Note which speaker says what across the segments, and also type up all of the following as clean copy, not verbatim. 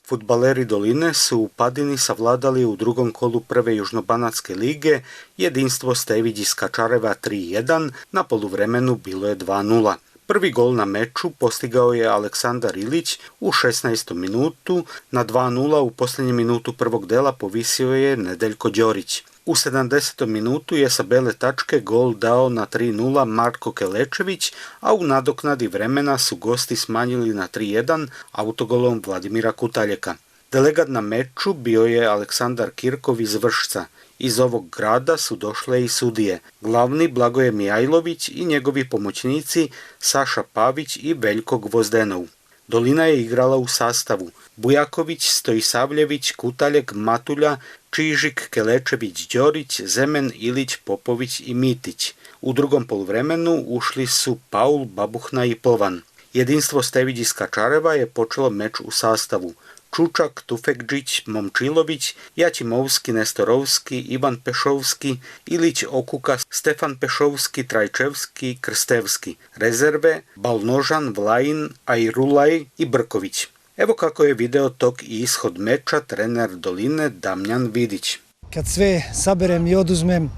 Speaker 1: Fudbaleri Doline su u Padini savladali u drugom kolu prve Južnobanatske lige jedinstvo Stević iz Kačareva 3:1, na poluvremenu bilo je 2:0. Prvi gol na meču postigao je Aleksandar Ilić u 16. minutu, na 2:0 u posljednjem minutu prvog dela povisio je Nedeljko Đorić. U 70. minutu je sa bele tačke gol dao na 3:0 Marko Kelečević, a u nadoknadi vremena su gosti smanjili na 3:1 autogolom Vladimira Kutaljeka. Delegat na meču bio je Aleksandar Kirkov iz Vršca. Iz ovog grada su došle i sudije. Glavni Blagoje Mijajlović i njegovi pomoćnici Saša Pavić i Veljko Gvozdenov. Dolina je igrala u sastavu Bujaković, Stojisavljević, Kutaljek, Matulja, Čižik, Kelečević, Đorić, Zemen, Ilić, Popović i Mitić. U drugom poluvremenu ušli su Paul, Babuhna i Plvan. Jedinstvo Stević iz Kačareva je počelo meč u sastavu Čučak, Tufekđić, Momčilović, Jačimovski, Nestorovski, Ivan Pešovski, Ilić, Okuka, Stefan Pešovski, Trajčevski, Krstevski. Rezerve Balnožan, Vlajin, Ajrulaj i Brković. Evo kako je video tok i ishod meča trener Doline Damjan Vidić.
Speaker 2: Kad sve saberem i oduzmem,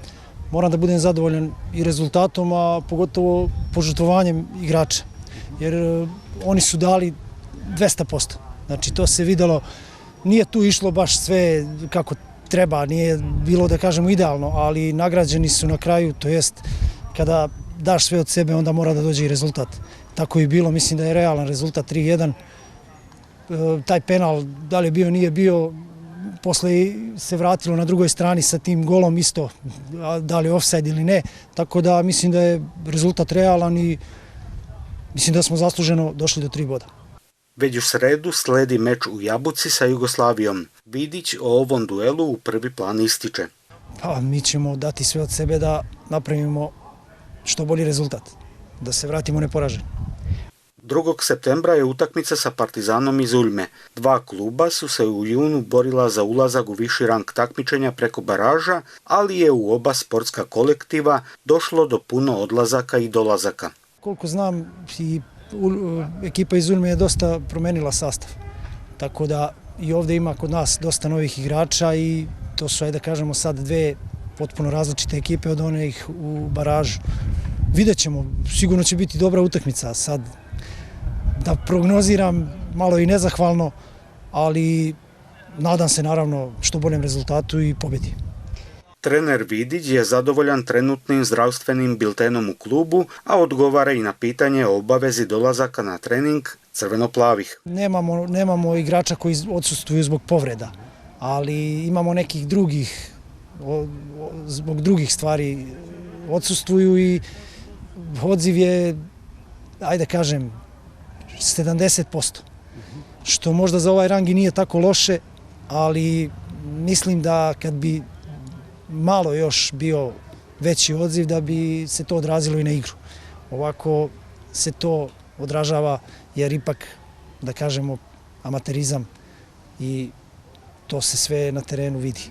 Speaker 2: moram da budem zadovoljan i rezultatom, a pogotovo požrtvovanjem igrača. Jer oni su dali 200%. Znači to se videlo, nije tu išlo baš sve kako treba, nije bilo da kažemo idealno, ali nagrađeni su na kraju, to jest kada daš sve od sebe onda mora da dođe i rezultat. Tako je bilo, mislim da je realan rezultat 3:1. Taj penal, da li je bio, nije bio, posle se vratilo na drugoj strani sa tim golom isto, da li je ofsajd ili ne, tako da mislim da je rezultat realan i mislim da smo zasluženo došli do 3 boda.
Speaker 1: Već u sredu sledi meč u Jabuci sa Jugoslavijom. Vidić o ovom duelu u prvi plan ističe.
Speaker 2: Pa mi ćemo dati sve od sebe da napravimo što bolji rezultat, da se vratimo neporaženi.
Speaker 1: 2. septembra je utakmica sa Partizanom iz Uljme. Dva kluba su se u junu borila za ulazak u viši rang takmičenja preko baraža, ali je u oba sportska kolektiva došlo do puno odlazaka i dolazaka.
Speaker 2: Koliko znam, i ekipa iz Uljme je dosta promenila sastav. Tako da i ovdje ima kod nas dosta novih igrača i to su, ajde da kažemo, sad dve potpuno različite ekipe od onih u baražu. Vidjet ćemo, sigurno će biti dobra utakmica. Sad da prognoziram malo i nezahvalno, ali nadam se naravno što boljem rezultatu i pobjedi.
Speaker 1: Trener Vidić je zadovoljan trenutnim zdravstvenim biltenom u klubu, a odgovara i na pitanje o obavezi dolazaka na trening crveno-plavih.
Speaker 2: Nemamo igrača koji odsustvuju zbog povreda, ali imamo nekih drugih, zbog drugih stvari odsustvuju i odziv je, ajde kažem, 70%, što možda za ovaj rang i nije tako loše, ali mislim da kad bi malo još bio veći odziv da bi se to odrazilo i na igru. Ovako se to odražava jer ipak, da kažemo, amaterizam i to se sve na terenu vidi.